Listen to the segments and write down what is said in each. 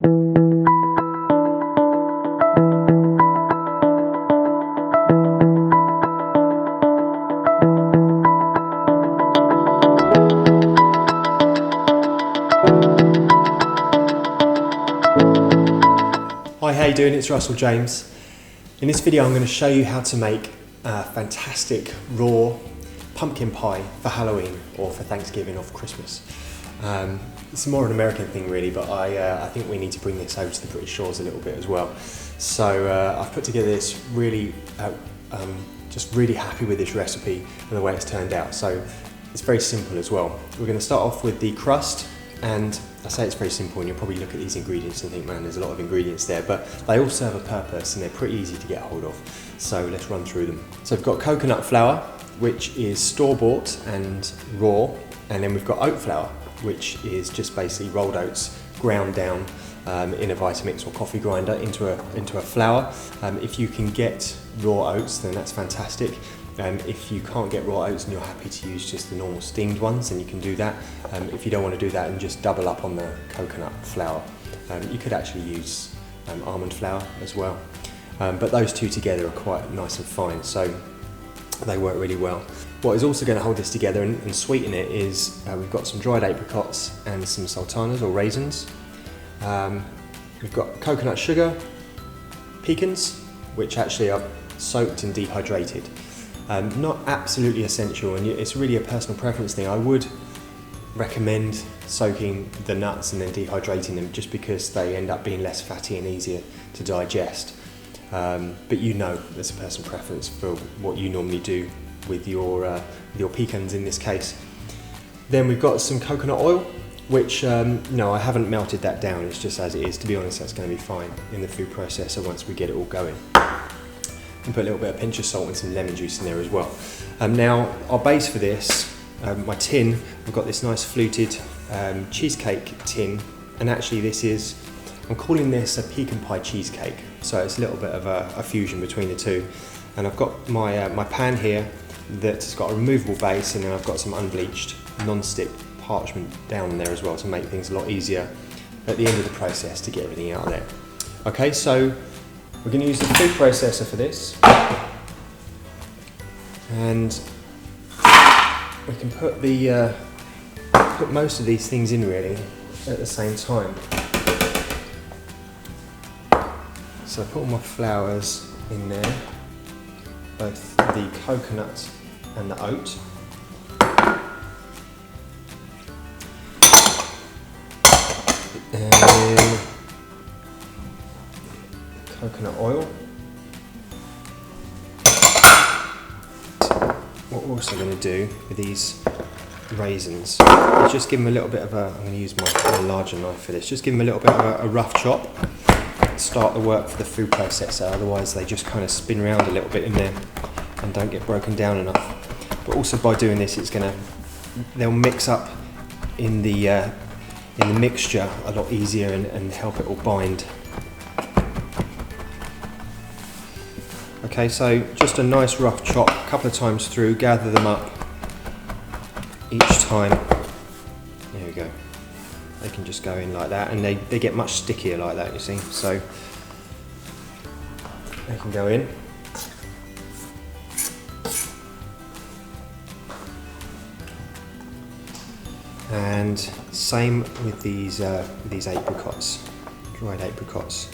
Hi, how you doing? It's Russell James. In this video I'm going to show you how to make a fantastic raw pumpkin pie for Halloween or for Thanksgiving or for Christmas. It's more an American thing really, but I think we need to bring this over to the British shores a little bit as well. So I've put together this really, just really happy with this recipe and the way it's turned out. So it's very simple as well. We're going to start off with the crust, and I say it's very simple and you'll probably look at these ingredients and think, man, there's a lot of ingredients there, but they all serve a purpose and they're pretty easy to get hold of. So let's run through them. So we've got coconut flour, which is store-bought and raw, and then we've got oat flour, which is just basically rolled oats ground down in a Vitamix or coffee grinder into a flour. If you can get raw oats, then that's fantastic. If you can't get raw oats and you're happy to use just the normal steamed ones, then you can do that. If you don't want to do that and just double up on the coconut flour, you could actually use almond flour as well. But those two together are quite nice and fine, so they work really well. What is also going to hold this together and sweeten it is we've got some dried apricots and some sultanas or raisins. We've got coconut sugar, pecans, which actually are soaked and dehydrated. Not absolutely essential, and it's really a personal preference thing. I would recommend soaking the nuts and then dehydrating them just because they end up being less fatty and easier to digest. But you know, there's a personal preference for what you normally do with your pecans in this case. Then we've got some coconut oil, which no, I haven't melted that down, it's just as it is. To be honest, that's going to be fine in the food processor once we get it all going. And put a little bit of pinch of salt and some lemon juice in there as well. Now, our base for this, my tin, I've got this nice fluted cheesecake tin, and actually I'm calling this a pecan pie cheesecake, so it's a little bit of a fusion between the two. And I've got my pan here that's got a removable base, and then I've got some unbleached non-stick parchment down there as well to make things a lot easier at the end of the process to get everything out of there. Okay, so we're going to use the food processor for this, and we can put most of these things in really at the same time. So I put all my flours in there, both the coconut and the oat. And then coconut oil. What we're also going to do with these raisins is just give them a little bit of I'm going to use my larger knife for this, just give them a little bit of a rough chop. Start the work for the food processor, otherwise they just kind of spin around a little bit in there and don't get broken down enough. But also by doing this, they'll mix up in the mixture a lot easier and help it all bind. Okay, so just a nice rough chop, a couple of times through, gather them up each time. There we go. They can just go in like that, and they get much stickier like that, you see. So they can go in. And same with these apricots, dried apricots.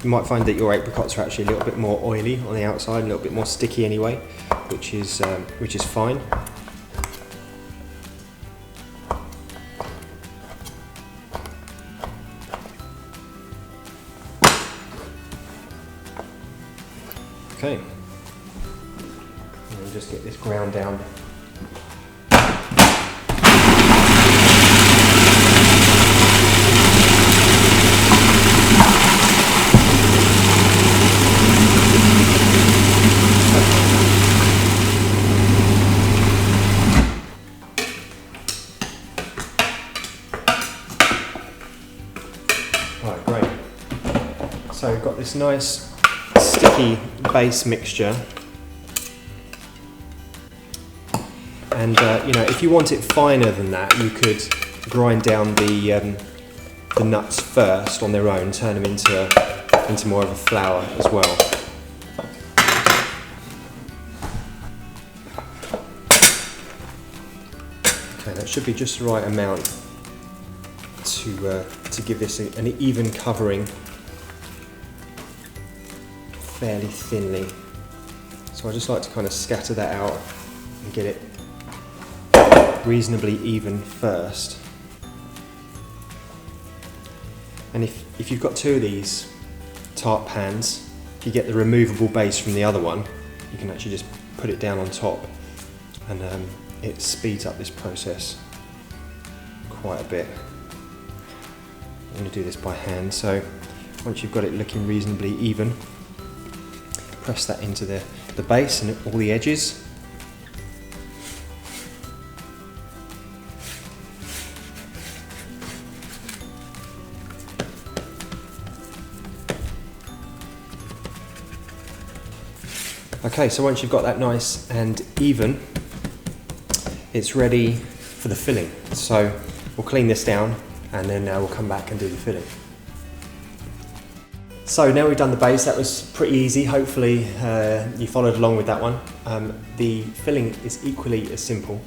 You might find that your apricots are actually a little bit more oily on the outside, a little bit more sticky anyway, which is fine. Okay, and we'll just get this ground down. Right, great. So we've got this nice sticky base mixture, and you know, if you want it finer than that, you could grind down the the nuts first on their own, turn them into more of a flour as well. Okay, that should be just the right amount to give this an even covering fairly thinly. So I just like to kind of scatter that out and get it reasonably even first. And if you've got two of these tart pans, if you get the removable base from the other one, you can actually just put it down on top, and it speeds up this process quite a bit. I'm going to do this by hand, so once you've got it looking reasonably even, press that into the base and all the edges. Okay, so once you've got that nice and even, it's ready for the filling. So we'll clean this down and then we'll come back and do the filling. So now we've done the base, that was pretty easy. Hopefully you followed along with that one. The filling is equally as simple,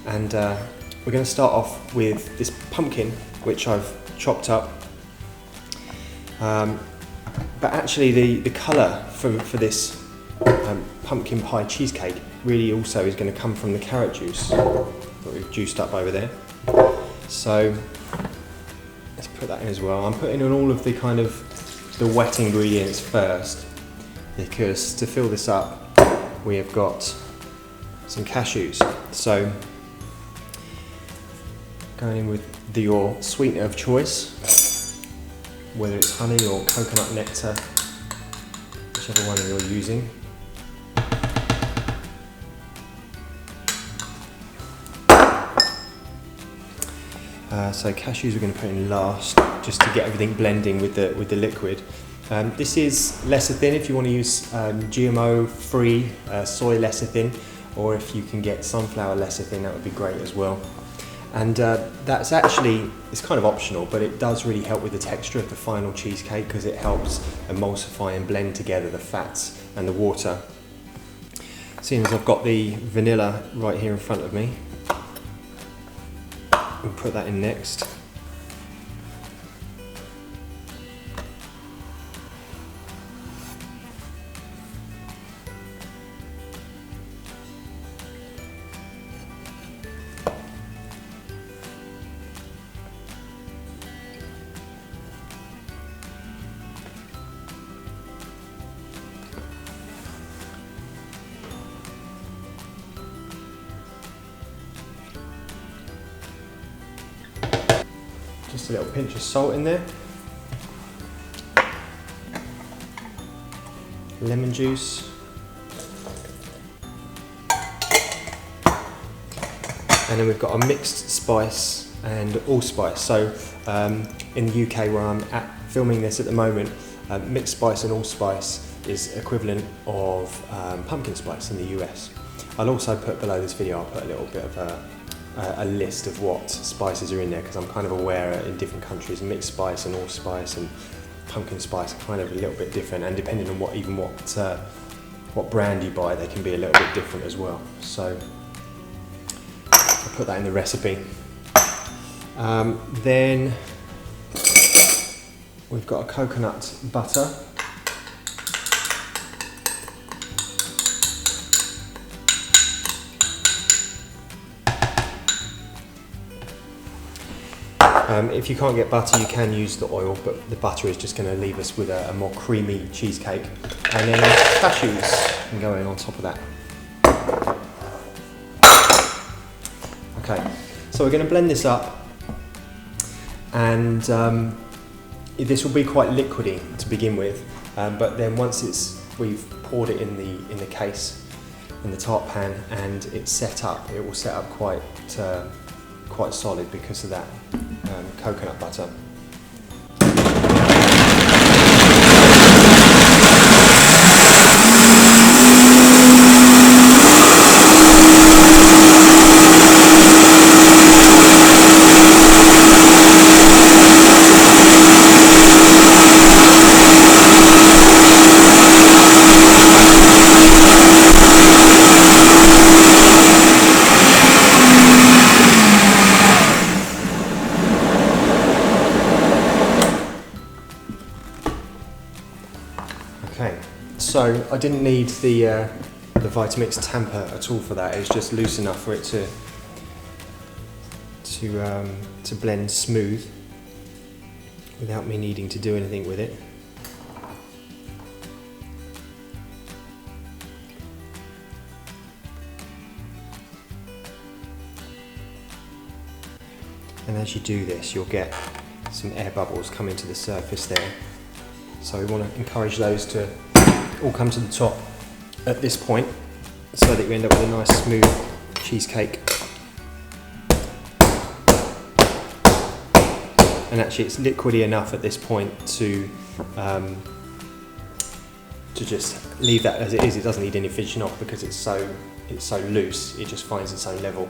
and we're going to start off with this pumpkin, which I've chopped up. But actually the colour for this pumpkin pie cheesecake really also is going to come from the carrot juice that we've juiced up over there. So let's put that in as well. I'm putting in all of the kind of the wet ingredients first, because to fill this up we have got some cashews. So going in with your sweetener of choice, whether it's honey or coconut nectar, whichever one you're using. So cashews we're going to put in last, just to get everything blending with the liquid. This is lecithin if you want to use GMO-free soy lecithin, or if you can get sunflower lecithin, that would be great as well. And that's actually, it's kind of optional, but it does really help with the texture of the final cheesecake, because it helps emulsify and blend together the fats and the water. Seeing as I've got the vanilla right here in front of me, we'll put that in next. Just a little pinch of salt in there. Lemon juice. And then we've got a mixed spice and allspice. So in the UK where I'm at filming this at the moment, mixed spice and allspice is equivalent of pumpkin spice in the US. I'll also put below this video, I'll put a little bit of a list of what spices are in there, because I'm kind of aware in different countries mixed spice and allspice and pumpkin spice are kind of a little bit different, and depending on what brand you buy, they can be a little bit different as well. So I'll put that in the recipe. Then we've got a coconut butter. If you can't get butter, you can use the oil, but the butter is just going to leave us with a more creamy cheesecake. And then cashews can go in on top of that. Okay, so we're going to blend this up, and this will be quite liquidy to begin with, but then once we've poured it in the case, in the tart pan, and it's set up, it will set up quite solid because of that coconut butter. So I didn't need the Vitamix tamper at all for that. It's just loose enough for it to blend smooth without me needing to do anything with it. And as you do this, you'll get some air bubbles coming to the surface there. So we want to encourage those to all come to the top at this point so that you end up with a nice smooth cheesecake. And actually it's liquidy enough at this point to just leave that as it is. It doesn't need any finishing off because it's so loose, it just finds its own level.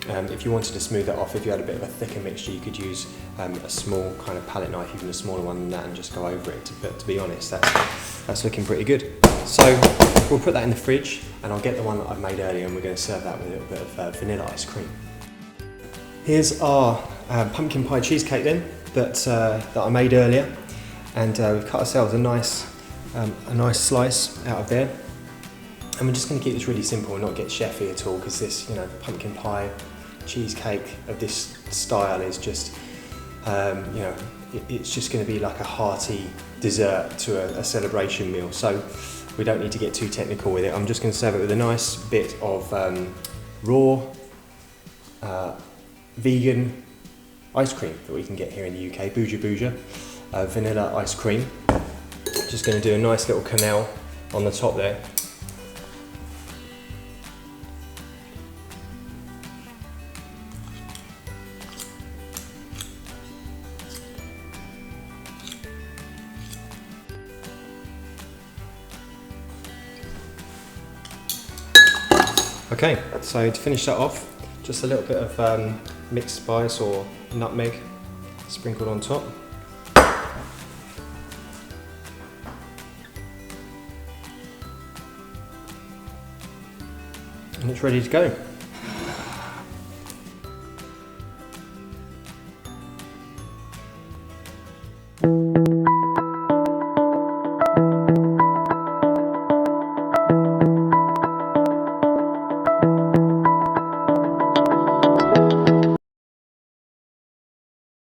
If you wanted to smooth it off, if you had a bit of a thicker mixture, you could use a small kind of palette knife, even a smaller one than that, and just go over it. But to be honest, that's looking pretty good. So we'll put that in the fridge, and I'll get the one that I've made earlier, and we're going to serve that with a little bit of vanilla ice cream. Here's our pumpkin pie cheesecake then, that I made earlier, and we've cut ourselves a nice slice out of there. And we're just going to keep this really simple and not get chefy at all, because this, pumpkin pie cheesecake of this style is just, it's just going to be like a hearty dessert to a celebration meal. So we don't need to get too technical with it. I'm just going to serve it with a nice bit of raw vegan ice cream that we can get here in the UK, Booja Booja, vanilla ice cream. Just going to do a nice little canal on the top there. Okay, so to finish that off, just a little bit of mixed spice or nutmeg sprinkled on top. And it's ready to go.